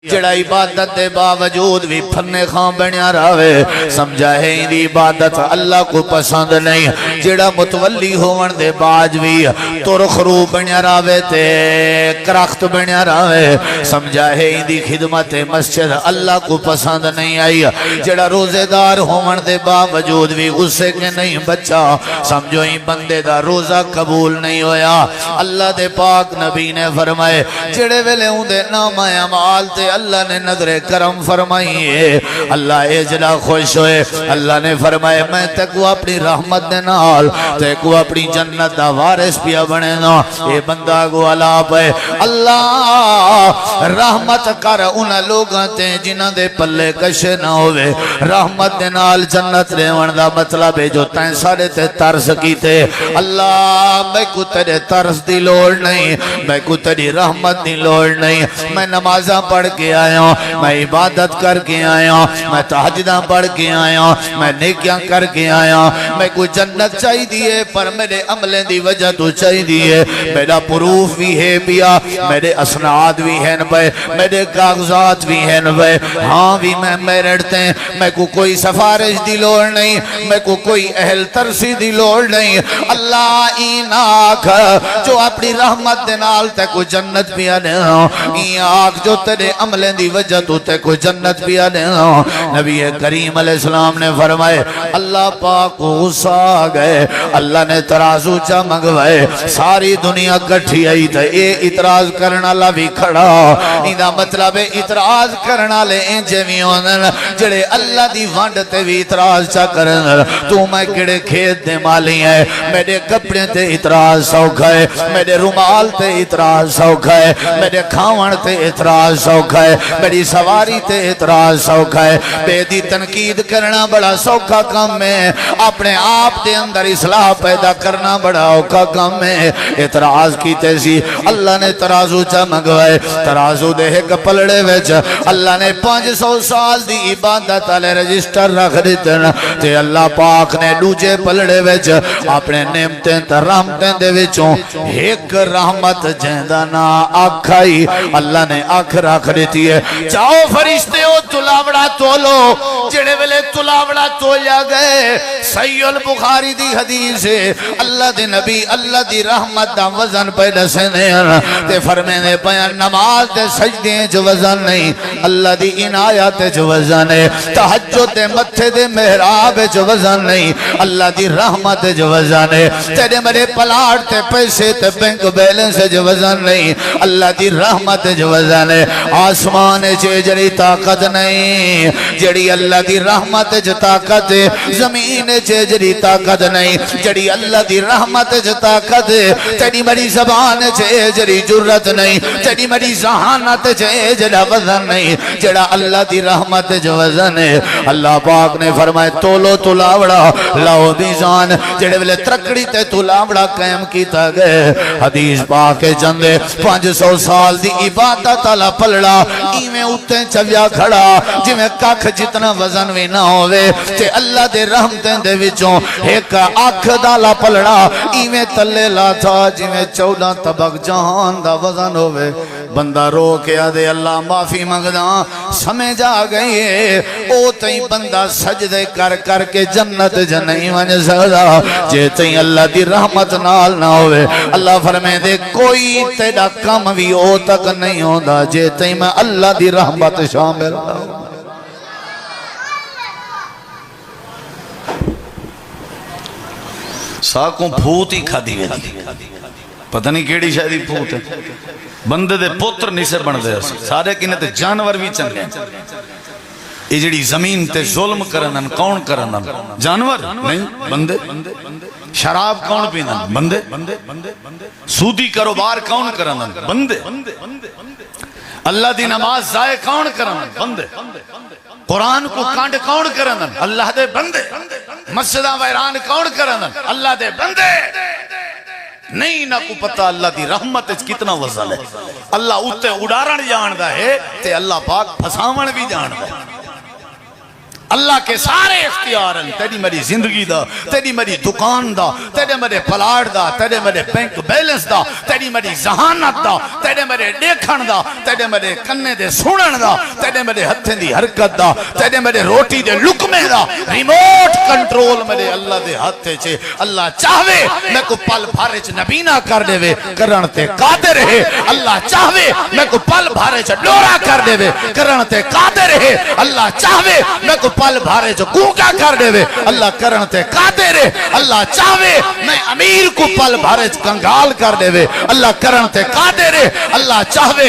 جڑا عبادت دے باوجود بھی پھنے خان بنیا رہے سمجھا ہے اندی عبادت اللہ کو پسند نہیں جڑا متولی ہون دے باج بھی ترخ رو بنیا رہے تے کرخت بنیا رہے سمجھا ہے اندی خدمت مسجد اللہ کو پسند نہیں آئی جڑا روزے دار ہون دے باوجود بھی غصے کے نہیں بچا سمجھو ہی بندے دا روزہ قبول نہیں ہویا اللہ دے پاک نبی نے فرمائے جڑے ویلے ہوں دے نام اعمال تے اللہ نے نظر کرم فرمائی ہے اللہ اجلا خوش ہوئے اللہ نے فرمائے میں تکو اپنی رحمت دے نال تکو اپنی جنت دا وارث پیا بنے نا اے بندہ کو علاپ ہے اللہ رحمت کر ان لوگاں تے جنہ دے پلے کشے نہ ہوئے رحمت دے نال جنت ریون دا مطلب ہے جو تین سارے تے ترس کی تے اللہ میں کو تیرے ترس دی لوڑ نہیں میں کو تیری رحمت دی لوڑ نہیں میں نمازاں پڑھ کے آیا ہوں میں عبادت کر کے آیا ہوں میں تہجداں پڑھ کے آیا ہوں میں نیکیاں کر کے آیا ہوں میں کوئی جنت چاہی دیئے پر میرے عملیں دی وجہ تو چاہی دیئے میرا پروف بھی ہے بیا میرے اسناد بھی ہیں بے میرے کاغذات بھی ہیں بے ہاں بھی میں میرڑتے ہیں میں کو کوئی سفارش دی لوڑ نہیں میں کو کوئی اہل ترسی دی لوڑ نہیں اللہ این آنکھ جو اپنی رحمت دنال تے کو جنت بھی آنے ہوں این آنکھ جو تیرے عملیں دی وجہ تو تے کو جنت بھی آنے ہوں نبی کریم علیہ السلام نے فرمائے اللہ پاک کو غصہ آ گئے اللہ نے ترازو چا منگوائے ساری دنیا کٹھی آئی تھا اے اعتراض کرنا لوی کھڑا ایدہ مطلب اعتراض کرنا لے انجے بھی ہوندن جڑے اللہ دی وانڈتے بھی اعتراض چا کرن تو میں کڑے کھیت دے مالی ہے میرے کپڑے تے اعتراض سوکھا ہے میرے رومال تے اعتراض سوکھا ہے میرے کھاون تے اعتراض سوکھا ہے میری سواری تے اعتراض سوکھا ہے بے دی تنقید کرنا بڑا سوکھا کام ہے اپنے آپ دے اندر اصلاح پیدا کرنا بڑا اوکھا کام ہے اعتراض کی تیسی اللہ نے ترازو چا منگوائے ترازو دے ایک پلڑے ویچ اللہ نے 500 سال دی عبادت علی رجسٹر رکھ دیتن تے اللہ پاک نے دوجے پلڑے ویچ اپنے نعمتیں رحمتیں دے وچوں ایک رحمت جہدنا آکھائی اللہ نے آنکھ رکھ دیتی ہے چاہو فرشتے ہو تلاوڑا تولو جڑے ویلے تلاوڑا تولیا گئے صحیح البخاری دی حدیث ہے اللہ دی نبی اللہ دی رحمت دا وزن پیدا سے نہیں تے فرمینے پیا نماز دے سجدے جو وزن نہیں اللہ دی عنایت جو وزن ہے تہجد دے متھے دے محراب جو وزن نہیں اللہ دی رحمت جو وزن ہے تیرے میرے پلاٹ تے پیسے تے بینک بیلنس جو وزن نہیں اللہ دی رحمت جو وزن ہے آسمان چے جڑی طاقت نہیں جڑی اللہ دی رحمت جو طاقت ہے زمین چے جڑی طاقت نہیں جڑی اللہ دی رحمت جو طاقت ہے تیری میری زبان چے جڑی جرت نہیں تیری میری ذہانت چے جڑا وزن نہیں جڑا اللہ دی رحمت جو وزن ہے اللہ پاک نے فرمائے تولو تلاوڑا لاؤ میزان جڑے ویلے ترکڑی تے تلاوڑا قائم کیتا گئے حدیث پاک جندے 500 سال دی عبادت اللہ پلڑا ایمیں اتے چویا کھڑا جی میں کاکھ جتنا وزن بھی نہ ہوئے تے اللہ دے رحمتیں دے وچوں ایک آنکھ دالا پلڑا ایمیں تلے لا تھا جی میں 14 طبق جہان دا وزن ہوئے بندہ رو کے آدھے اللہ معافی مانگدا سمجھ آ گئی ہے او تئی بندہ سجدے کر کر کے جنت جنہی ون سکدا جے تئی اللہ دی رحمت نال نہ ہوئے اللہ فرمائے دے کوئی تیرا کم بھی او تک نہیں ہوندا جے تئی میں اللہ دی رحمت شامل ساکوں پھوت ہی کھا دی پتہ نہیں کیڑی شاید پھوت ہے بندے دے پوتر نہیں سے بن دے سارے کینے تے جانور بھی چنگے یہ جڑی زمین تے ظلم کرنن کون کرنن جانور نہیں بندے شراب کون پینن بندے سودی کاروبار کون کرنن بندے اللہ دی نماز ضائع کون کرنن بندے قرآن کو کانڈ کون کرنن اللہ دے بندے مسجدہ ویران کون کرنن اللہ دے بندے نہیں نہ کو پتہ اللہ دی رحمت کتنا وزن ہے اللہ اتے اڑارن جاندہ ہے تے اللہ پاک پھساون بھی جاندہ ہے اللہ کے سارے اختیار ہیں، تیری میری زندگی دا، تیری میری دکان دا، تیرے میرے پلاٹ دا، تیرے میرے بینک بیلنس دا، تیری میری ذہانت دا، تیرے میرے دیکھن دا، تیرے میرے کنے دے سنن دا، تیرے میرے ہتھیں دی حرکت دا، تیرے میرے روٹی دے لقمے دا، ریموٹ کنٹرول میرے اللہ دے ہتھے چھے۔ اللہ چاہوے میں کو پل بھارے چھ نبینا کر دے وے کرن تے قادر ہے، اللہ چاہوے میں کو پل بھارے چھ ڈورا کر دے وے کرن تے قادر ہے، اللہ چاہوے میں کو پل بھارے چھ گونگا کر دے وے اللہ کرن تے قادر ہے، اللہ چاہوے میں امیر کو پل بھارے چھ کنگال کر دے وے اللہ کرن تے قادر ہے، اللہ چاہوے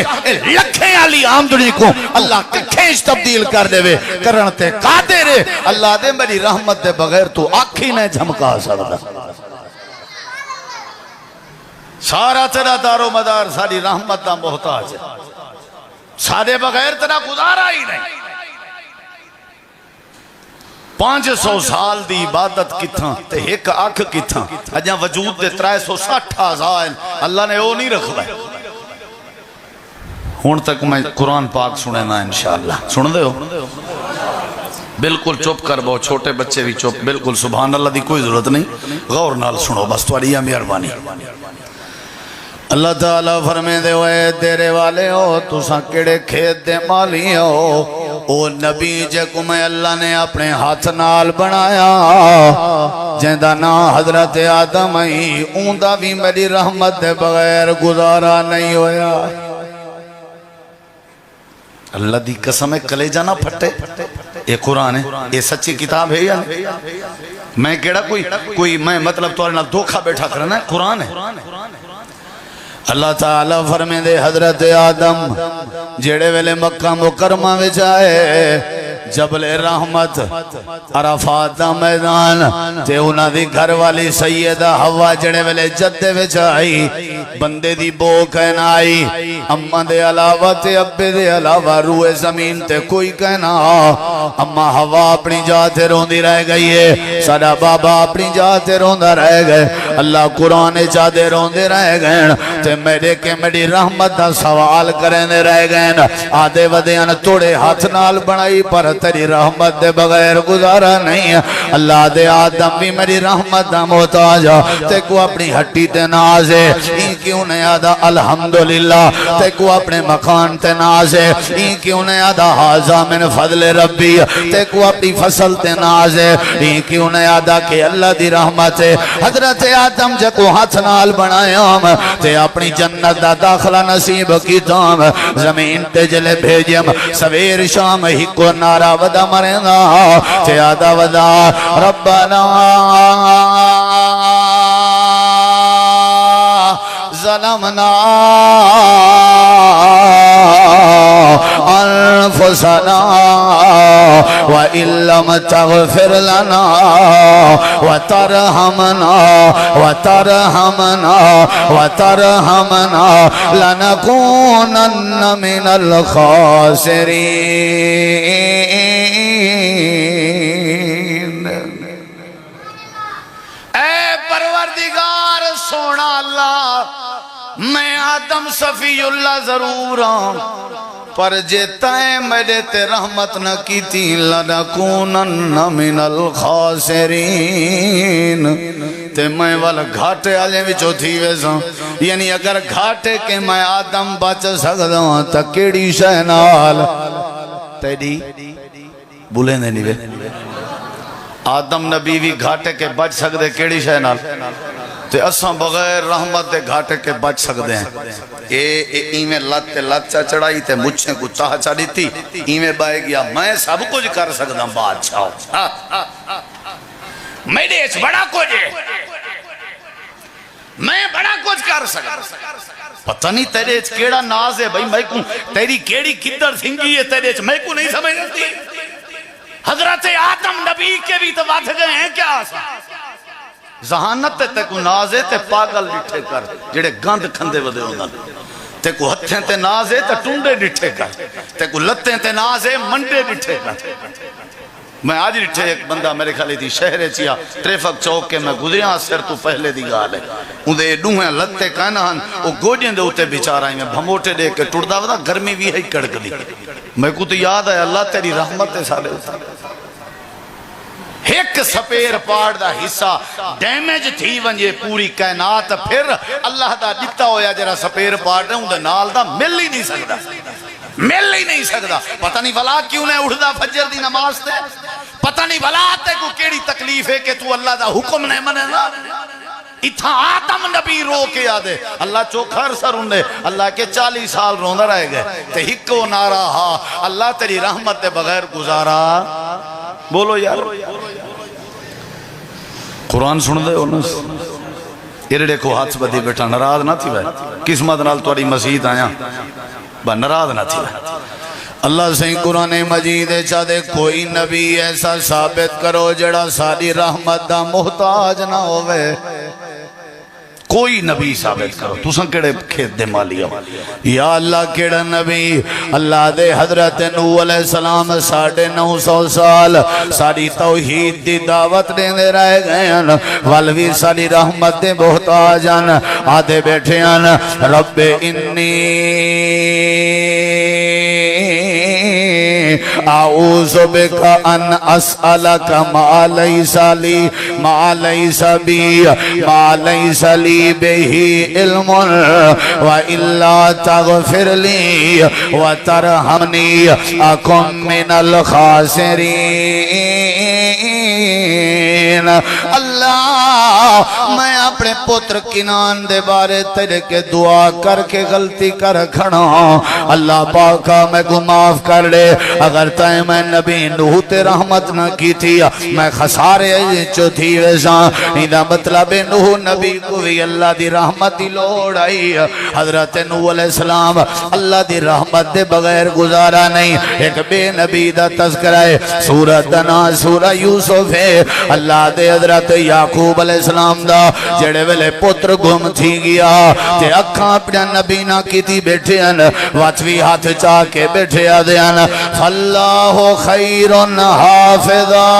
لکھیں علی آمدنی کو اللہ ککھیں تبدیل کر دے وے کرن تے قادر ہے۔ اللہ دے میری رحمت دے بغیر تو آنکھی نہیں جھمکا سکتا، سارا تیرا دار و مدار ساری رحمت دا محتاج ہے، سارے بغیر تیرا گزارا ہی نہیں۔ 500 سال دی عبادت کتھاں تے ایک آنکھ کتھاں، اجاں وجود دے 360 آزائن اللہ نے وہ نہیں رکھ لائے۔ ہون تک میں قرآن پاک سنے نا انشاءاللہ، سن دے ہو بالکل چپ کر بہو، چھوٹے بچے بھی چپ، بالکل سبحان اللہ دی کوئی ضرورت نہیں، غور نال سنو بس تھوڑی یا مہربانی۔ اللہ تعالیٰ فرمے دے ہوئے تیرے والے ہو تساں کیڑے کھیت دے مالی ہو، او نبی جے کو میں اللہ نے اپنے ہاتھ نال بنایا، جیندہ نا حضرت آدم ہی اوندہ بھی میری رحمت دے بغیر گزارا نہیں ہویا۔ اللہ دی قسم ہے کلیجہ نہ پھٹے، یہ قرآن ہے، یہ سچی کتاب ہے یا نہیں؟ میں کہڑا کوئی میں مطلب تو نہ دھوکھا بیٹھا کرنا ہے، قرآن ہے۔ اللہ تعالیٰ فرمے دے حضرت آدم جیڑے ویلے مکہ مکرمہ وچ آئے جبل رحمت عرفات دا میدان تے انہاں دی گھر والی سیدہ حوا جڑے ویلے جدے وچ آئی، بندے دی بو کہنا آئی، اماں دے علاوہ تے ابے دے علاوہ روئے زمین تے کوئی کہنا، اماں حوا اپنی جا تے روندی رہ گئی ہے، سارا بابا اپنی جا تے روندہ رہ گئے، اللہ قرآن چاہ دے روندے رہ گئے تے میرے کے میری رحمت دا سوال کریں دے رہ گئے، آدھے ودیاں توڑے ہاتھ نال بنائی پر تیری رحمت دے بغیر گزارا نہیں، اللہ دے آدم بھی میری رحمت دا محتاج تے کو اپنی ہٹی تے نازے، این کیوں نے آدھا الحمدللہ تے کو اپنے مکان تے نازے، این کیوں نے آدھا حاضا من فضل ربی تے کو اپنی فصل تے نازے، این کیوں نے آدھا کہ اللہ دی رحمت ہے۔ حضرت آدم جے کو ہاتھ نال بنایام تے اپنی جنت دا داخلہ نصیب کی تام، زمین تے جلے بھیجیم سویر شام ہی کو نارا ودا مرنا تے آدھا ودا ربنا ظلمنا انفسنا وَإِن لَّمْ تَغْفِرْ لَنَا وَتَرْحَمْنَا لَنَكُونَنَّ مِنَ الْخَاسِرِينَ۔ اے پروردگار سونا اللہ، میں آدم صفی اللہ ضرور ہوں، پر جے تائیں میرے تے رحمت نہ کی تھی لَنَكُونَنَّ مِنَ الْخَاسِرِينَ، تے میں والا گھاٹے آلے وچو تھی ویسا، یعنی اگر گھاٹے کے میں آدم بچ سکتا ہوں تا کیڑی شے نال تیری بولیں دے نہیں وے، آدم نبی بھی گھاٹے کے بچ سکتے کیڑی شے نال، تے اساں بغیر رحمت دے گھاٹے کے بچ سکتے ہیں۔ ایمیں لت چا چڑھائی تے مجھیں کو چاہ چڑھی تھی، ایمیں بائے گیا میں سب کچھ کر سکتا بادشاہ، میرے اس بڑا کچھ ہے، میں بڑا کچھ کر سکتا، پتہ نہیں تیرے اس کیڑا ناز ہے بھائی، میں کو تیری کیڑی کدر سنگی ہے تیرے اس میں کو نہیں سمجھ سکتی۔ حضرت آدم نبی کے بھی تو بات گئے ہیں کیا ذہانت تے کو نازے تے پاگل ڈٹھے کر جڑے گند کھندے ودے ہوندن، تے کو ہتھیں تے نازے تے ٹونڈے ڈٹھے کر، تے کو لتیں تے نازے منڈے ڈٹھے کر۔ میں آج ڈٹھے ایک بندہ میرے خالی تھی شہر چیا ٹریفک چوک کے میں گزریاں سر تو پہلے دی گال ہے، اندے ڈوہیں لتے کہنا ہن او گوجیں دے ہوتے بیچارائیں میں بھموٹے دے کے ٹوڑدا ودا گرمی بھی ہے کڑک دی، میں کو تو یاد ہے اللہ تیری رحمت ہے سالے ہوتا ایک سپیر پارٹ دا حصہ ڈیمیج تھی ونجے پوری کائنات پھر اللہ دا دتا ہویا جرا سپیر پارٹ ہے اندے نال دا مل ہی نہیں سکتا، مل ہی نہیں سکتا۔ پتہ نہیں بلا کیوں نے اٹھدا فجر دی نماز تے، پتہ نہیں بلا تے کو کیڑی تکلیف ہے کہ تو اللہ دا حکم نہیں منے نا۔ اتھا آدم نبی رو کے آدھے اللہ چوکھر سر ہوندے اللہ کے 40 سال روندہ رہ گئے تے ہکو نارا ہا اللہ تیری رحمت دے بغیر گزارا۔ بولو یار قرآن سن دے انس ایرڑے کو ہاتھ بدی بیٹھا نراض نہ تھی بھائی قسمت نال توڑی مسیح آیا با نراض نہ تھی بھائی۔ اللہ سے قرآن مجید چاہدے کوئی نبی ایسا ثابت کرو جڑا ساری رحمت دا محتاج نہ ہوئے، کوئی نبی ثابت کرو تو سن کڑے کھیت دے مالی ہو۔ یا اللہ کیڑا نبی، اللہ دے حضرت نوح علیہ السلام 950 سال ساری توحید دی دعوت دیندے رہ گئے ہیں، والوی ساری رحمت دے محتاج ہیں، آدھے بیٹھے ہیں رب انی اعوذ بک ان اسألک ما لیس لی ما لیس بی ما لیس لی بہی علم وإلا تغفر لی وترحمنی اکم من الخاسرین۔ اللہ میں اپنے پتر کنان دے بارے تیرے کے دعا کر کے غلطی کر کھڑا ہوں، اللہ پاکا میں کو معاف کر دے، اگر تائیں میں نبی نوح تے رحمت نہ کی تھی میں خسارے چو تھی ویسا، ایدہ مطلب نوح نبی کو بھی اللہ دی رحمت دی لوڑ آئی۔ حضرت نوح علیہ السلام اللہ دی رحمت دے بغیر گزارا نہیں۔ ایک بے نبی دا تذکرہ ہے سورہ دنا سورہ یوسف ہے، اللہ دے حضرت یعقوب علیہ السلام دا جڑے ویلے پتر گم تھی گیا تے اکھاں اپنا نبی نہ کی تھی بیٹھے ہیں، واتوی ہاتھ چاہ کے بیٹھے آدھے ہیں فاللہ خیر حافظا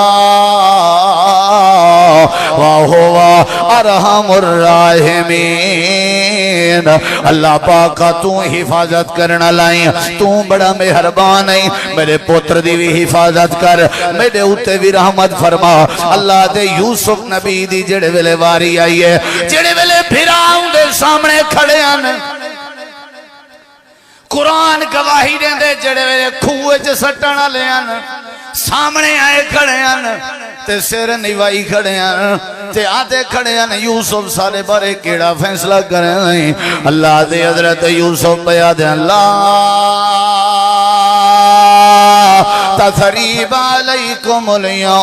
وہو ارحم الراحمین۔ اللہ پاکا تو حفاظت کرنا لائیں، تو بڑا مہربان ہے، میرے پتر دی بھی حفاظت کر، میرے اوتے بھی رحمت فرما۔ اللہ دے یوسف نبی دی جڑے ویلے واری آئی ہے، جڑے ویلے پھراؤں دے سامنے کھڑے ہیں، قرآن گواہی دیں دے جڑے ویلے کھوئے چے سٹنا لے ہیں، سامنے آئے کھڑے ہیں تے سیر نیوائی کھڑے ہیں تے آدھے کھڑے ہیں یوسف سارے بارے کیڑا فیصلہ کریں ہیں۔ اللہ دے حضرت یوسف بیاد ہیں اللہ تثریب علیکم اليوم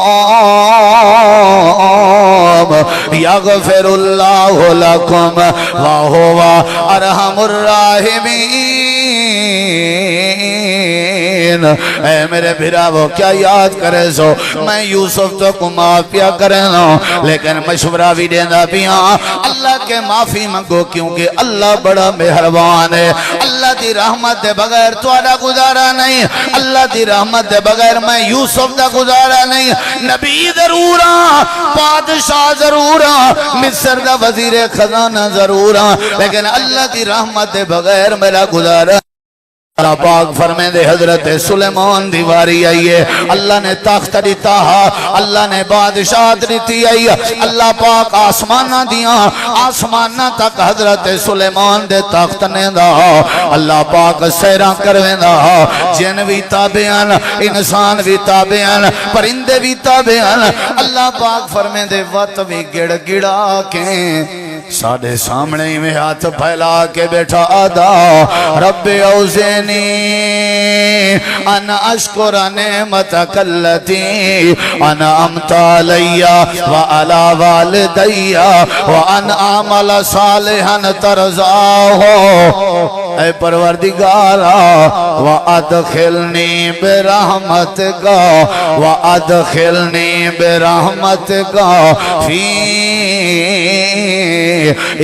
یغفر اللہ لکم وہو ارحم الراحمین۔ اے میرے بھراو کیا یاد کرے سو میں یوسف تو کو معاف پیا کریں لیکن مشورہ بھی دینا پیا اللہ کے معافی منگو کیونکہ اللہ بڑا مہربان ہے۔ اللہ دی رحمت دے بغیر توڑا گزارا نہیں، اللہ دی رحمت دے بغیر میں یوسف دا گزارا نہیں۔ نبی ضرورا، بادشاہ ضرورا، مصر دا وزیر خزانہ ضرورا، لیکن اللہ دی رحمت دے بغیر میرا گزارا۔ اللہ پاک فرمائے دے حضرت سلیمان دیواری آئیے، اللہ نے تخت دیتا ہے، اللہ نے بادشاہت دیتی آئی، اللہ پاک آسمانہ دیا، آسمانہ تک حضرت سلیمان دے تخت نے دا، اللہ پاک سیران کرویں دا، جن بھی تابعان، انسان بھی تابعان، پرندے بھی تابعان۔ اللہ پاک فرمائے دے وقت بھی گڑ گڑا کے ساڑھے سامنے میں ہاتھ پھیلا کے بیٹھا آدھا رب اوزینی ان اشکر نعمتک اللتی انعمت علی وعلی والدی وان اعمل صالحا ترضاہ۔ اے پروردگارا وادخلنی برحمتک وادخلنی برحمتک فی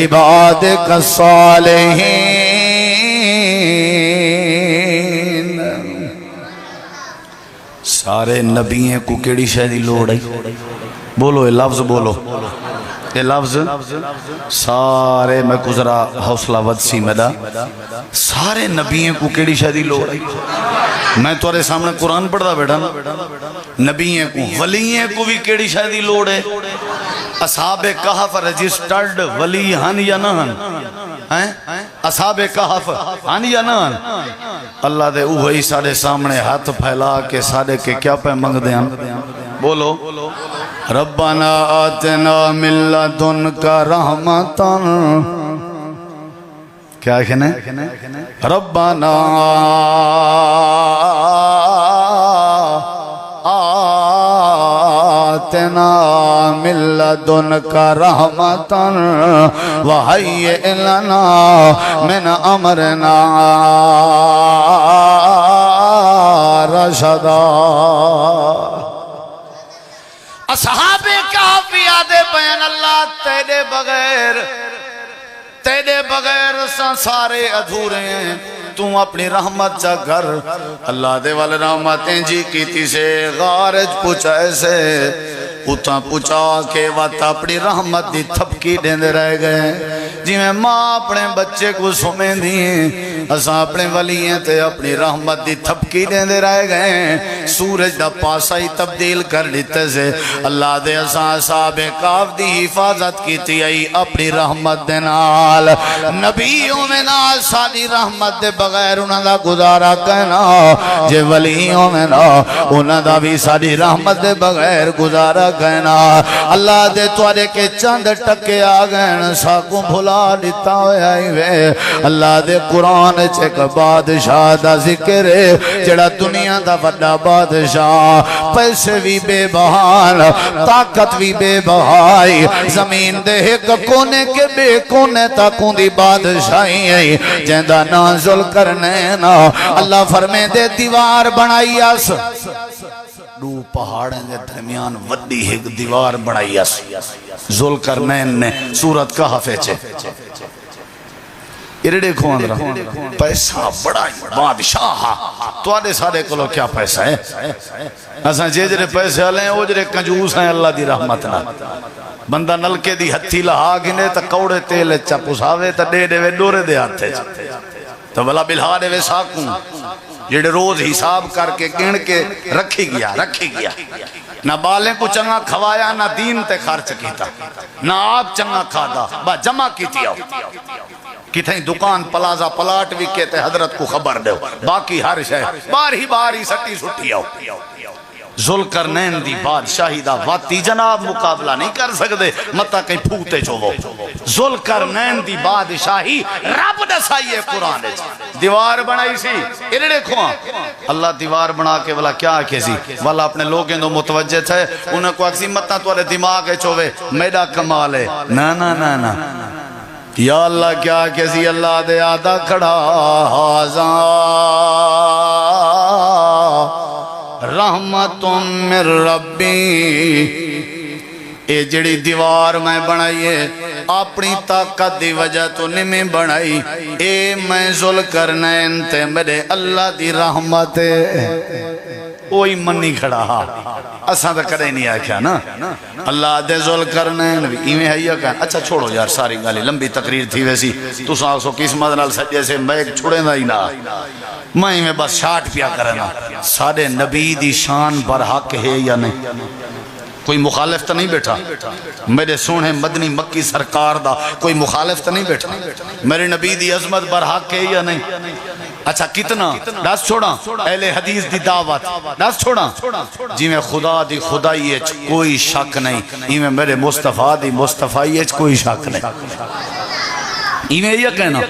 عبادک الصالحین۔ سارے نبیوں کو کیڑی شہدی لوڑ ہے؟ بولو یہ لفظ بولو، یہ لفظ سارے میں گزرا حوصلہ ود سی میرا، سارے نبیوں کو کیڑی شہدی لوڑ ہے؟ میں تمہارے سامنے قرآن پڑھتا بیٹھا نا، نبیوں کو ولیوں کو بھی کیڑی شاید ہی لوڑ ہے؟ اصحاب کہف رجسٹرڈ ولی ہن یا نہ ہن؟ اصحاب کہف ہن یا نہ ہن؟ اللہ دے اوہی سارے سامنے ہاتھ پھیلا کے سارے کے کیا پہ منگ دیں؟ بولو ربنا آتنا من لدنک رحمتاً، کیا کہنے؟ ربنا آتنا من لدنک رحمتاً وہیئ لنا من امرنا رشدا۔ اصحاب کہف یاد بیان اللہ تیرے بغیر سارے ادھورے ہیں، تم اپنی رحمت چا گھر اللہ دے والے رحمتیں جی کیتی سے غارج پوچھا ایسے اتھا پوچھا کہ وقت اپنی رحمت دی تھپکی دیندے رہ گئے، جی میں ماں اپنے بچے کو سمیں دی اساں اپنے ولییں تے اپنی رحمت دی تھپکی دیندے رہ گئے، سورج دا پاسا ہی تبدیل کر دیتے سے اللہ دے اساں صاحب کاف دی حفاظت کیتی آئی اپنی رحمت دے نال، نبیوں میں نال ساری رحمت دے بغیر انہاں دا گزارا کہنا، جے ولیوں میں نا انہاں دا بھی ساری رحمت دے بغیر گزارا کہنا۔ اللہ دے توارے کے چند ٹکے آگئن ساکوں بھلا دیتا ہویا ہی وے، اللہ دے قرآن چیک بادشاہ دا ذکر ہے جڑا دنیا دا وڈا بادشاہ، پیسے بھی بے بہان طاقت بھی بے بہائی، زمین دے ایک کونے کے بے کونے تاکوں دی بادشاہی ہے جہندہ نازل کرنے نا، اللہ فرمے دے دیوار بنائی اس دو پہاڑیں دے درمیان وڈی ایک دیوار بنائی اس ذوالقرنین نے سورت کہف چے ارڑے کو اندرہ پیسہ بڑا بادشاہ تو آدھے سارے کلو کیا پیسہ ہے؟ اساں جے پیسے والے ہیں وہ جرے کنجوس ہیں اللہ دی رحمت نہ، بندہ نلکے دی ہتھی لہا گنے تا کوڑے تیل چپساوے تا دے دے وے ڈورے دے ہاتھے تو بلا بلہا دے وے ساکوں جڑے روز حساب کر کے گن کے رکھی گیا نہ بالیں کو چنگا کھوایا نہ دین تے خرچ کیتا نہ آپ چنگا کھادا با جمع کیتی آؤ کتیں دکان پلازا پلاٹ بھی کہتے حضرت کو خبر دے باقی ہر شے باری سٹی سٹی آؤ ذوالقرنین دی بادشاہی دا واتی جناب مقابلہ نہیں کر سکتے مطا کہیں پھوتے جو وہ ذوالقرنین دی بادشاہی رب دسائیے قرآن دیوار بنائی سی ارڑے کھواں اللہ دیوار بنا کے والا کیا کہسی والا اپنے لوگیں دو متوجہ تھے انہیں کو اکسی مطا تو والے دماغ ہے چوے میڈا کمال ہے نا یا اللہ کیا کہسی اللہ دے آدھا کھڑا حاضاں رحمت من ربی، اے جڑی دیوار میں بنائیے اپنی طاقت دی وجہ تو نہیں بنائی، اے میں ذوالقرنین تے میرے اللہ دی رحمت وہی منی کھڑا ہاں اساں تو کرے نہیں آکھیا نا اللہ دے ذوالقرنین بھی ایویں ہے یا کہاں اچھا چھوڑو یار ساری گالی لمبی تقریر تھی ویسی تو سو قسمت نال سجے سے میک چھوڑے دا ہی نا میں بس شاٹ پیا کرنا سارے نبی دی شان پر حق ہے یا نہیں کوئی مخالف تو نہیں بیٹھا میرے سونے مدنی مکی سرکار دا کوئی مخالف تو نہیں بیٹھا میرے نبی دی عظمت پر حق ہے یا نہیں اچھا کتنا دس چھوڑا اہل حدیث دی دعوت دس چھوڑا جی میں خدا دی خدائی اچ کوئی شک نہیں ہی میں میرے مصطفیٰ دی مصطفیٰ اچ کوئی شک نہیں ایویں یہ کہنا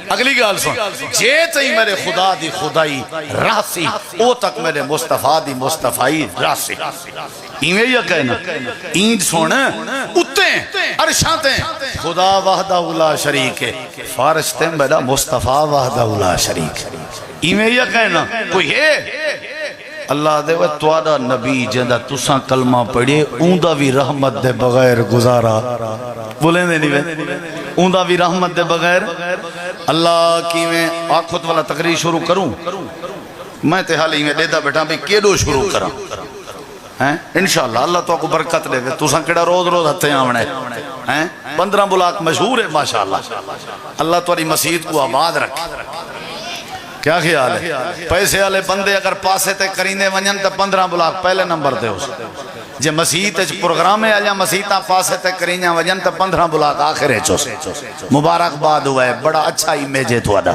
اگلی گال سن جے تئی میرے خدا دی خدائی راسی او تک میرے مصطفیٰ دی مصطفیٰ راسی ایویں یہ کہنا اینج سونا اتیں عرشاتیں خدا وحدہ لا شریک ہے فارشتے میرا مصطفیٰ وحدہ لا شریک ایویں یہ کہنا کوئی ہے اللہ دے وہ توڑا نبی جندہ تساں کلمہ پڑھے اوندہ بھی رحمت دے بغیر گزارا بولیں دے نہیں اوندہ بھی رحمت دے بغیر اللہ کی میں آخت والا تقریر شروع کروں میں تے حالی میں دیتا بیٹھا بھی کیڑو شروع کرا انشاءاللہ اللہ تو کو برکت دے تساں کیڑا روز روز ہتھے آونے 15 بلاک مشہور ہے ماشاءاللہ اللہ تواری مسجد کو آباد رکھے کیا خیال ہے؟ پیسے والے بندے اگر پاسے تے کریندے ونجن تے 15 بلاک پہلے نمبر تے اس جے مسیح تے پروگرام ہے یا مسیحاں پاسے تے کریندیاں ونجن تے 15 بلاک آخرے چوس مبارکباد ہوا ہے بڑا اچھا امیج ہے تھوڑا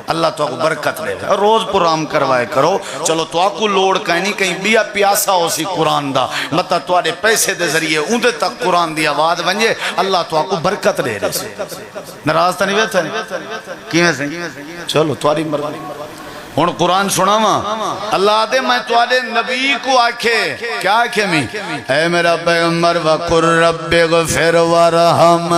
اللہ تو کو برکت دے روز پروگرام کروائے کرو چلو تو کو لوڑ کہیں کہیں بیا پیاسا ہو سی قرآن دا مطلب تواڈے پیسے دے ذریعے اوندے تک قرآن دی آواز ونجے اللہ تو کو برکت دے رہے ناراض تا نہیں ویسا کیویں سے چلو تواڈی مرضی ہن قرآن سناواں اللہ دے میں تواڈے نبی کو آکھے کیا آکھے میں اے میرا پیغمبر وقر رب اغفر ورحم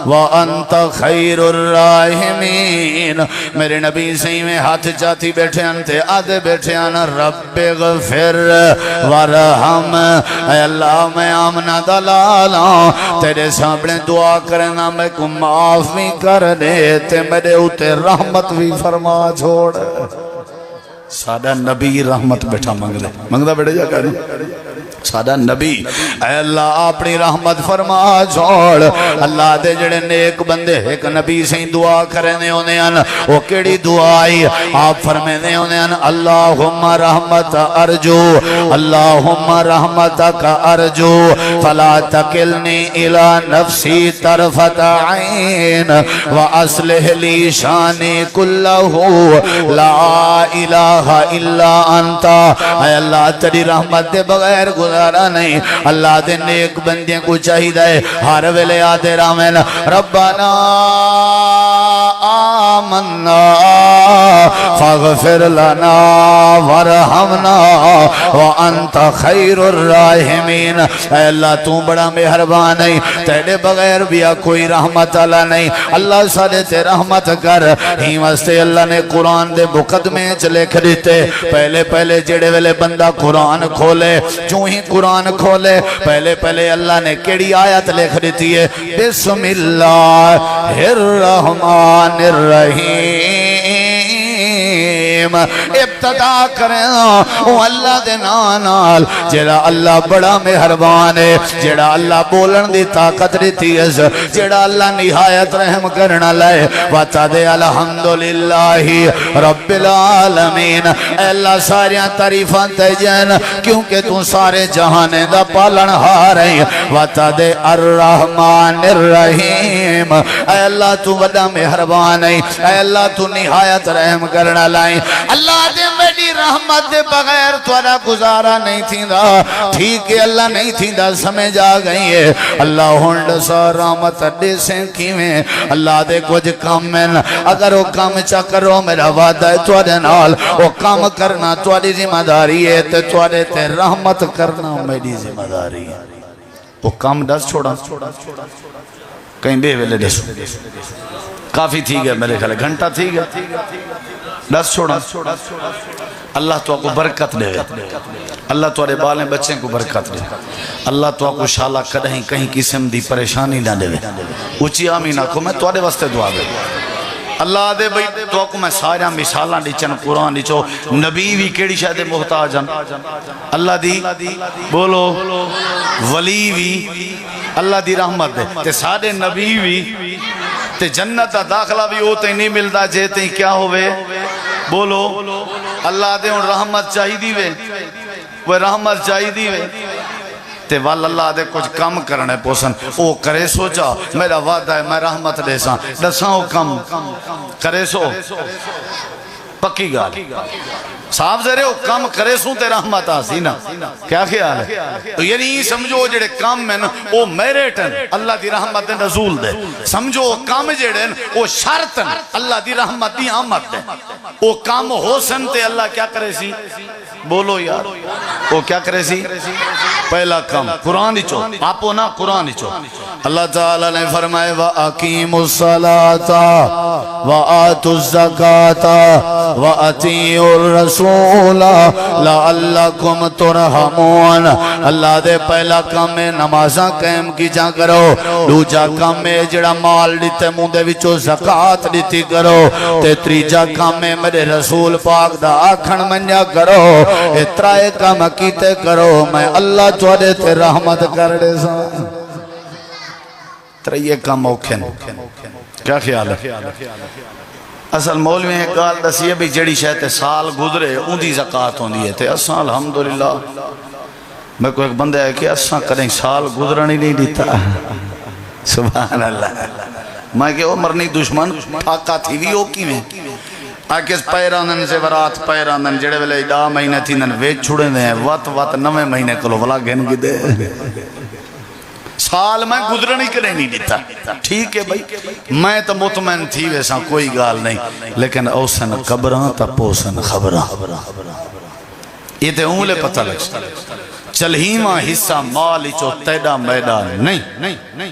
وانت خیر الراحمین میرے نبی صحیح میں ہاتھ چاہتی بیٹھے انتے آدھے بیٹھے آنا رب اغفر ورحم اے اللہ میں آمنہ دلالا تیرے سامنے دعا کرنا میں کو معاف بھی کر دے تے میرے اوتے رحمت بھی فرما چھوڑ سادہ نبی رحمت بیٹھا منگدہ بیٹھے جا کر سادہ نبی اے اللہ اپنی رحمت فرما چھوڑ اللہ دے جڑے نیک بندے ایک نبی سے دعا کرنے ہونے ہیں وہ کیڑی دعا آئی آپ فرمینے ہونے ہیں اللہم رحمت ارجو اللہم رحمتک ارجو فلا تکلنی الى نفسی طرفت عین واسلح لی شانی کلہو لا الہ الا انتا اے اللہ تیری رحمت دے بغیر گزارا نہیں اللہ دے نیک بندیاں کو چاہید ہے ہر ویلے آتے رامین ربنا آمنا فاغفر لنا ورحمنا وانت خیر الراحمین اے اللہ تو بڑا مہربان ہے تیرے بغیر بھی کوئی رحمت اللہ نہیں اللہ سارے تے رحمت کر ہی واسطے اللہ نے قرآن دے مقدمے چلے کھڑیتے پہلے جڑے ویلے بندہ قرآن کھولے جو ہی قرآن کھولے پہلے اللہ نے کیڑی آیت لکھ دیتی ہے بسم اللہ الرحمن الرحیم ابتدا کریں وہ اللہ دے نال جڑا اللہ بڑا مہربان ہے جڑا اللہ بولن دی طاقت دیتی ہے جڑا اللہ نہایت رحم کرنا لائے وتا دے الحمدللہ رب العالمین اے اللہ ساریاں تعریفاں تجن کیونکہ تو سارے جہانے دا پالن ہارے وتا دے الرحمن الرحیم اے اللہ تو بڑا مہربان ہے اے اللہ تو نہایت رحم کرنا لائے اللہ دے میری رحمت دے بغیر تھوڑا گزارا نہیں تھی دا ٹھیک ہے اللہ نہیں تھی دا سمجھ آ گئی ہے اللہ ہونڈ سا رحمت دے سے کیویں اللہ دے کچھ کام میں اگر وہ کام چا کرو میرا وعدہ ہے تھوڑے نال وہ کام کرنا تھوڑی ذمہ داری ہے تے تھوڑے تے رحمت کرنا میری ذمہ داری ہے وہ کام دس چھوڑا کہیں بے ویلے دس کافی تھی گیا میرے خیال گھنٹہ تھی گیا دس چھوڑا اللہ تو آپ کو برکت دے اللہ تو آرے بالیں بچیں کو برکت دے اللہ تو آپ کو شالا کدہیں کہیں قسم دی پریشانی نہ دے اچھی آمین آکھو میں تو آرے واسطے دعا دے اللہ دے بھئی تو آپ کو میں سارا مثالاں دیچن قرآن دیچو نبی بھی کیڑی شاید محتاجن اللہ دی بولو ولی بھی اللہ دی رحمت دے تے سارے نبی بھی تے جنت داخلہ بھی ہوتے ہی نہیں ملتا جیتے ہی کیا ہوئے بولو اللہ دے ان رحمت چاہی دیوے وہ رحمت چاہی دیوے تے وال اللہ دے کچھ کم کرنے پوسن او کرے سو جا میرا وعدہ ہے میں رحمت دے ساں دساں او کم کرے سو پکی گال صاحب زرے وہ کام کرے سوں تے رحمت آسی نا کیا خیال ہے تو یعنی ہی سمجھو جڑے کام میں وہ میریٹن اللہ دی رحمت دے نزول دے سمجھو وہ کام جڑے وہ شرطن اللہ دی رحمت دی آمد دے وہ کام ہو سن تے اللہ کیا کرے سی بولو یار وہ کیا کرے سی پہلا کام قرآن ہی چو آپو نا قرآن ہی چو اللہ تعالیٰ نے فرمائے وَأَقِيمُوا الصَّلَاةَ وَآتُوا الزَّكَاةَ وَأَطِيعُوا الرَّسُولَ لَعَلَّكُمْ تُرْحَمُونَ اللہ دے پہلا کام میں نمازاں قائم کی جا کرو دوجا کام میں جڑا مال دیتے مندے وچو زکاة دیتی کرو تے تریجا کام میں میرے رسول پاک دا آکھن منجا کرو اترائے کام کیتے کرو میں اللہ چوڑے تے رحمت کر دے سا تریے کام اوکھن کیا خیال ہے اصل مولوی ایک گال دسی ہے بھی جڑی شاید سال گزرے ان دی زکاة ہوندی ہے تے اساں الحمدللہ میں کو ایک بندہ ہے کہ اساں کریں سال گزرانی نہیں دیتا سبحان اللہ میں کہ او مرنی دشمن پھاکا تھی بھی او کی میں آکے پیرانن سے ورات پیرانن جڑے ویلے 10 مہینے تھی نن ویچ چھوڑے دے ہیں وات 9 مہینے کلو ولا گھن کی دے سال میں گزرنی کرے نہیں دیتا ٹھیک ہے بھائی میں تو مطمئن تھی ویسا کوئی گال نہیں لیکن اوسن قبران تا پوسن خبران یہ تے اونلے پتہ لگ چلہیمہ حصہ مال چو تیڑا میدان نہیں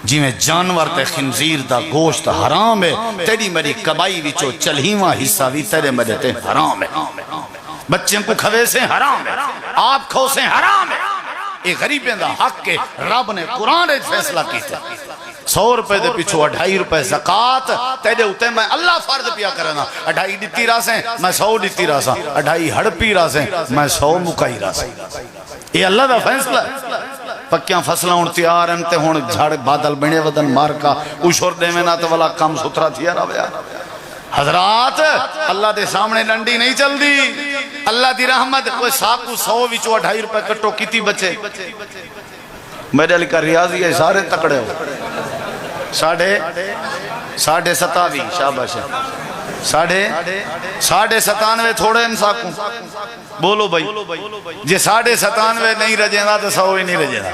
جی میں جانور تے خنزیر دا گوشت حرام ہے تیڑی میری کبائی وچو چلہیمہ حصہ بھی تیرے میرے تے حرام ہے بچیں کو کھوے سے حرام ہے آپ کھو سے حرام ہے ایک غریبیں دا حق کے رب نے قرآن ایک فیصلہ کی تھا 100 روپے دے پیچھو 2.5 روپے زکاة تیرے ہوتے میں اللہ فرض پیا کرنا 2.5 دیتی راسیں میں 100 دیتی راساں 2.5 ہڑپی راسیں میں 100 مکائی راسیں یہ اللہ دا فیصلہ ہے پکیاں فصلہ ہون تیار ہیں تے ہون جھاڑ بادل بنے ودن مار کا اشور دے میں نہ تے والا کم سترہ تھیا رہا بیا حضرات اللہ دے سامنے ڈنڈی نہیں چل دی اللہ دی رحمت کوئی ساکو 100 وچو 2.5 روپے کٹو کیتی بچے میرے علی کا ریاضی ہے سارے تکڑے ہو ساڑھے 27 شاباش ساڑھے 97 تھوڑے ان ساکوں بولو بھائی جی 97 نہیں رجیں دا تو 100 ہی نہیں رجیں دا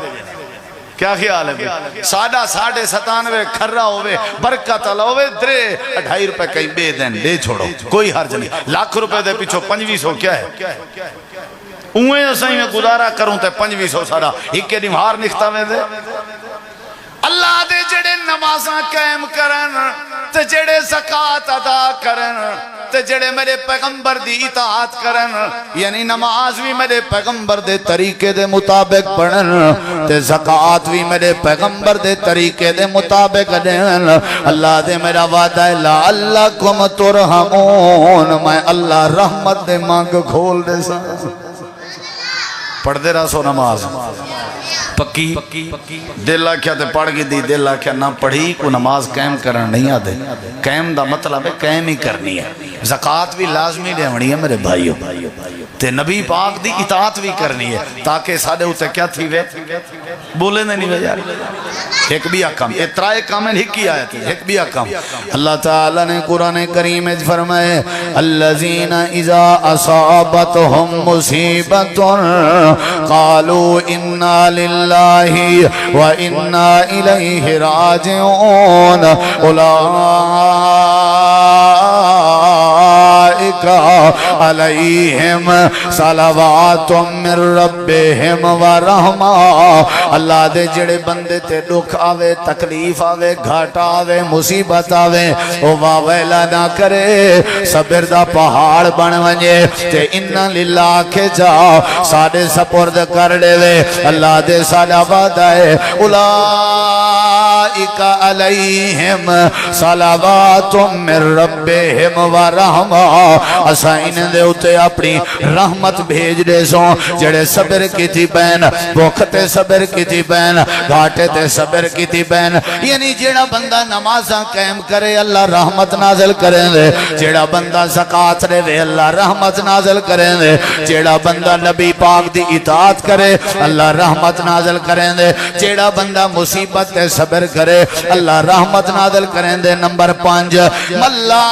کیا خیال ہے بھائی 97 کھرہ ہوئے برکت اللہ ہوئے درے 2.5 روپے کئی بے دین دے چھوڑو کوئی حرج نہیں لاکھ روپے دے پیچھو 2500 کیا ہے اوہیں اسائی میں گزارا کروں تے 2500 سارا ایک کے نمہار نکھتا میں دے اللہ دے جڑے نمازاں قائم کرن تے جڑے زکاة ادا کرن تے جڑے میرے پیغمبر دی اطاعت کرن یعنی نماز بھی میرے پیغمبر دے طریقے دے مطابق پڑھن تے زکاة بھی میرے پیغمبر دے طریقے دے مطابق دین اللہ دے میرا وعدہ ہے لعلکم ترحمون میں اللہ رحمت دے مانگ کھول دے سا پڑھ دے رہا سو نماز پکی دل آکھیا تے پڑھ گی دی دل آکھیا نہ پڑھی کو نماز قائم کرن نہیں آدھے قائم دا مطلب ہے قائم ہی کرنی ہے زکاة بھی لازمی دیونی ہے میرے بھائیو تے نبی پاک دی اطاعت بھی کرنی ہے تاکہ سادے ہوتے کیا تھی وے بولے نہیں وے یار ایک بھی اکم اترائے کامن ایک ہی آیت ہے ایک بھی اکم اللہ تعالیٰ نے قرآن کریم میں فرمائے الذین اذا اصابتهم مصیبت قالوا انا للہ وانا الیہ راجعون اولئک علیہم صلوات من ربہم ورحمہ اللہ دے جڑے بندے تے دکھ آوے تکلیف آوے گھاٹا آوے مصیبت آوے او واویلا نہ کرے صبر دا پہاڑ بن ونجے تے انہا للہ کے جاؤ ساڑے سپرد کر دے وے اللہ دے ساڑا وعدہ ہے اولئک علیہم صلوات من ربہم ورحمہ اسائن دے اتے اپنی رحمت بھیج دے سو جڑے صبر کی تھی بین بوکھتے صبر کی تھی بین گھاٹے تے صبر کی تھی بین یعنی جیڑا بندہ نمازاں قائم کرے اللہ رحمت نازل کریں دے جیڑا بندہ زکاة رے وے اللہ رحمت نازل کریں دے جیڑا بندہ نبی پاک دی اطاعت کرے اللہ رحمت نازل کریں دے جیڑا بندہ مصیبت تے صبر کرے اللہ رحمت نازل کریں دے نمبر 5 ملا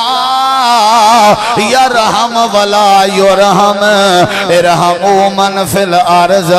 یرحم ولا یرحم ارحموا من فی الارض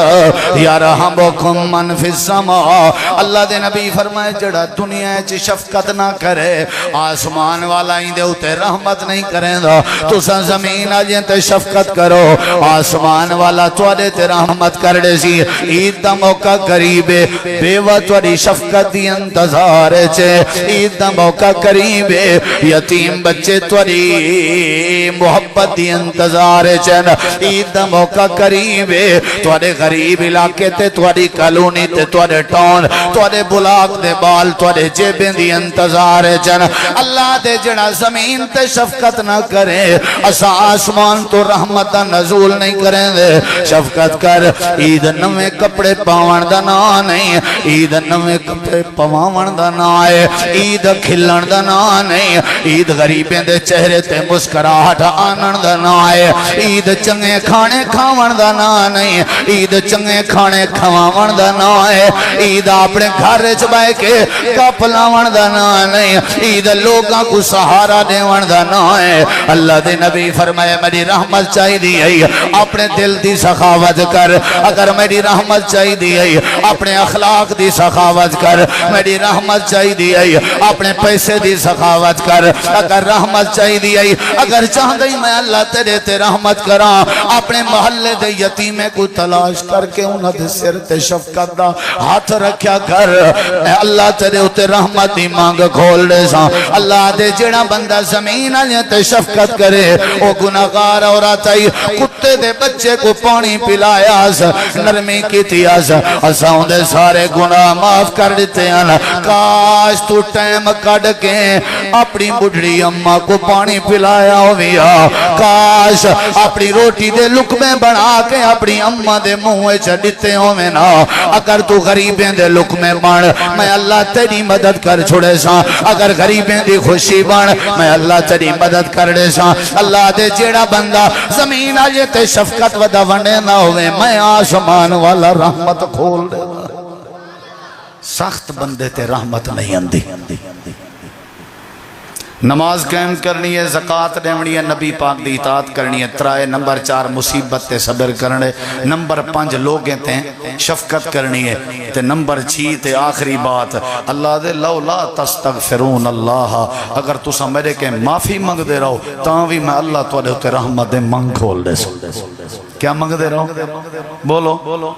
یرحمکم من فی السماء اللہ دے نبی فرمائے جڑا دنیا چ شفقت نہ کرے آسمان والا ہی دے اتے رحمت نہیں کریں دا تساں زمین آجیں تے شفقت کرو آسمان والا توڑے تے رحمت کر دے سی عید دا موقع قریبے بیوہ توڑی شفقت دی انتظار چھے عید دا موقع قریبے یتیم بچے توڑی محبت دی انتظار چن عید دا موقع قریب ہے تواڈے غریب علاقے تے تواڈی کالونی تے تواڈے ٹاؤن تواڈے بلاک دے بال تواڈے جیبیں دی انتظار چن اللہ دے جڑا زمین تے شفقت نہ کرے اساں آسمان تو رحمت دا نزول نہیں کریں دے شفقت کر عید نویں کپڑے پاون دا نا نہیں عید نویں کپڑے پواون دا نا ہے عید کھلن دا نا نہیں عید غریبیں دے چہرے تے مسکراہٹ آنن دا نا ہے عید چنگے کھانے کھاون دا نا نہیں عید چنگے کھانے کھواون دا نا ہے عید اپنے گھر وچ بیٹھ کے کپ لاون دا نا نہیں عید لوگاں کو سہارا دیون دا نا ہے اللہ دے نبی فرمائے میری رحمت چاہیے ہے اپنے دل دی سخاوت کر اگر میری رحمت چاہیے ہے اپنے اخلاق دی سخاوت کر میری رحمت چاہیے ہے اپنے پیسے دی سخاوت کر اگر رحمت چاہیے ہے اگر چاہتا ہی میں اللہ تیرے تے رحمت کراں اپنے محلے دے یتیمے کو تلاش کر کے انہاں دے سر تے شفقت دا ہاتھ رکھیا کر اے اللہ تیرے اتے رحمت دی مانگ کھول دے ساں اللہ دے جڑا بندہ زمین آلیا تے شفقت کرے او گناہگار عورت آئی کتے دے بچے کو پانی پلایا نرمی کی تیاز اساں دے سارے گناہ معاف کر دیتے ہیں کاش تو ٹائم کڑ کے اپنی بڑھڑی اماں کو پانی پلایا ہویا کاش اپنی روٹی دے لقمے بنا کے اپنی اماں دے منہ چڑھتے ہوئے نا اگر تو غریبیں دے لقمے بن میں اللہ تیری مدد کر چھوڑے ساں اگر غریبیں دی خوشی بن میں اللہ تیری مدد کر دے ساں اللہ دے جیڑا بندہ زمین آجے تے شفقت ودا ونڈے نہ ہوئے میں آسمان والا رحمت کھول دے سخت بندے تے رحمت نہیں اندی نماز قائم کرنی ہے زکاة دیونی ہے نبی پاک دی اطاعت کرنی ہے ترائے نمبر 4 مصیبت تے صبر کرنے نمبر 5 لوگیں تے شفقت کرنی ہے تے نمبر 6 تے آخری بات اللہ دے لولا تستغفرون اللہ اگر تسا میرے کے معافی منگ دے رہو تاں بھی میں اللہ تو علیہ تے رحمت دے منگ کھول دے سو کیا منگ دے رہو بولو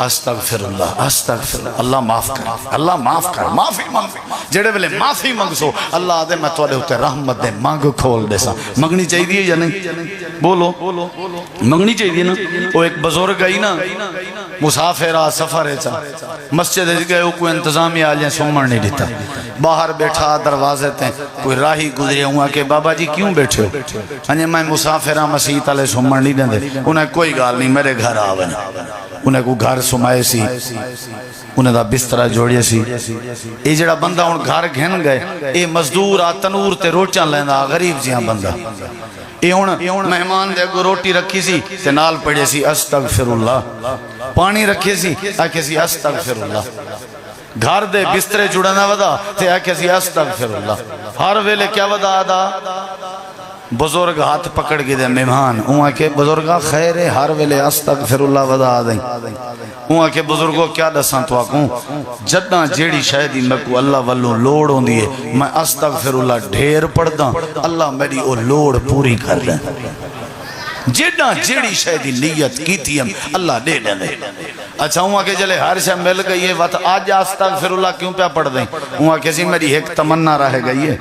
استغفر اللہ اللہ معاف کر اللہ معاف کر معافی منگ جڑے بلے معافی منگ سو اللہ دے میں تو علیہ تے رحمت دے منگ کھول دے سا منگنی چاہیے یا نہیں بولو منگنی چاہیے نا وہ ایک بزرگ گئی نا مسافرہ سفر ہے مسجد گئے کوئی انتظامی آلیاں سومن نہیں دیتا باہر بیٹھا دروازے تے کوئی راہی گزرے ہوا کہ بابا جی کیوں بیٹھے ہو انہیں میں مسافرہ مسیح تلے سومن نہیں دیں انہیں کوئی گال نہیں میرے گھر آوے انہیں کو گھر سمائے سی انہیں دا بسترہ جوڑیے سی اے جڑا بندہ ان گھر گھن گئے اے مزدور تنور تے روچاں لیندہ غریب جیاں بندہ اے ان مہمان دے کو روٹی رکھی سی تے نال پڑھے سی استغفر اللہ پانی رکھے سی آکھے سی استغفر اللہ گھر دے بسترے جڑنا ودا تے آکھے سی استغفر اللہ ہر ویلے کیا ودا آدھا بزرگ ہاتھ پکڑ گئے دے مہمان اوہاں کے بزرگا خیر ہے ہر ویلے استغفر اللہ ودا آدھیں اوہاں کے بزرگوں کیا دساں تو آکوں جدہ جیڑی شاہدی میں کو اللہ والوں لوڑ ہوں دیئے میں استغفر اللہ ڈھیر پڑھ دا اللہ میری او لوڑ پوری کر لیں جیڑا جیڑی شاہدی نیت کی تھی ہم اللہ دے دیں اچھا ہوں کہ جلے ہر شاہ مل گئی ہے وقت آج استغفر اللہ کیوں پہ پڑھ دیں ہوں کہ میری ایک تمنا رہ گئی ہے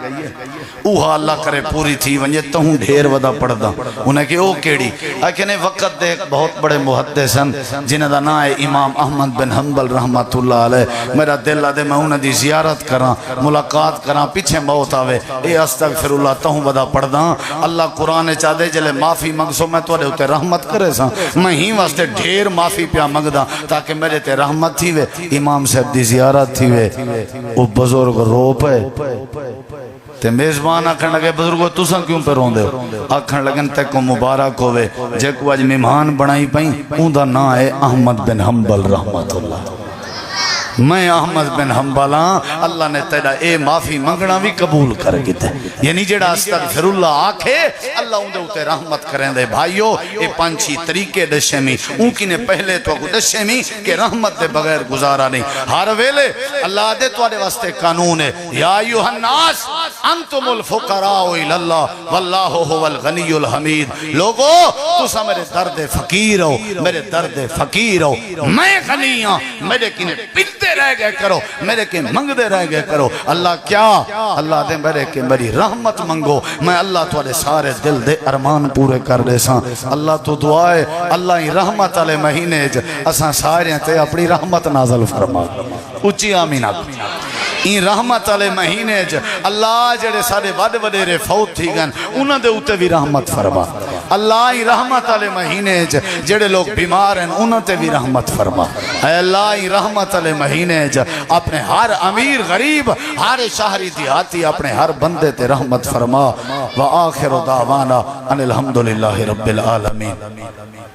اوہا اللہ کرے پوری تھی ونجے تہوں ڈھیر ودا پڑھ دا انہیں کہ او کیڑی آکھنے وقت دے بہت بڑے محدثن جنہ دا نا ہے امام احمد بن حنبل رحمت اللہ علیہ میرا دل دے میں انہیں دی زیارت کراں ملاقات کراں پیچھے موت آوے اے استغفر اللہ تہوں ودا پڑھ دا اللہ قرآن چاہ دے جلے معافی منگسو میں تو تے رحمت کرے ساں میں ہی واسطے ڈھیر معافی پیا منگ دا تاکہ میرے تے رحمت تھی وے امام صاحب دی زیارت تھی وے او بزرگ رو پے تے میزبان آکھن لگے بزرگو تساں کیوں پہ رون دے آکھن لگن تے کو مبارک ہوئے جے کو آج مہمان بنائی پائیں اون دا نا ہے احمد بن حنبل رحمت اللہ میں احمد بن حنبلاں اللہ نے تیرا اے معافی منگنا بھی قبول کر گئے یعنی جڑا استغفر اللہ آکھے اللہ اندے ہوتے رحمت کریں دے بھائیو اے پانچی طریقے دشے میں ان کی نے پہلے تو اگو دشے میں کہ رحمت دے بغیر گزارا نہیں ہر ویلے اللہ دے تو آدے واسطے قانون ہے یا ایوہ الناس انتم الفقراء الاللہ واللہ هو الغنی الحمید لوگو تو سا میرے درد فقیر ہو میرے درد فقیر ہو میں غنی ہوں میرے کنے پلتے گندے رہ گئے کرو میرے کے منگدے رہ گئے کرو اللہ کیا اللہ دے میرے کے میری رحمت منگو میں اللہ تھوڑے سارے دل دے ارمان پورے کر دے ساں اللہ تو دعائے اللہ ہی رحمت علی مہینے اساں سارے تے اپنی رحمت نازل فرما اچھی آمین این رحمت علی مہینے اللہ جڑے سارے وڈ وڈیرے فوت تھی گن انہاں دے اوتے بھی رحمت فرما اللہ ہی رحمت علی مہینے جڑے لوگ بیمار ہیں انہاں تے بھی رحمت فرما اے اللہ ہی رحمت علی مہینے اپنے ہر امیر غریب ہر شہری دیہاتی اپنے ہر بندے تے رحمت فرما وآخر دعوانا ان الحمدللہ رب العالمین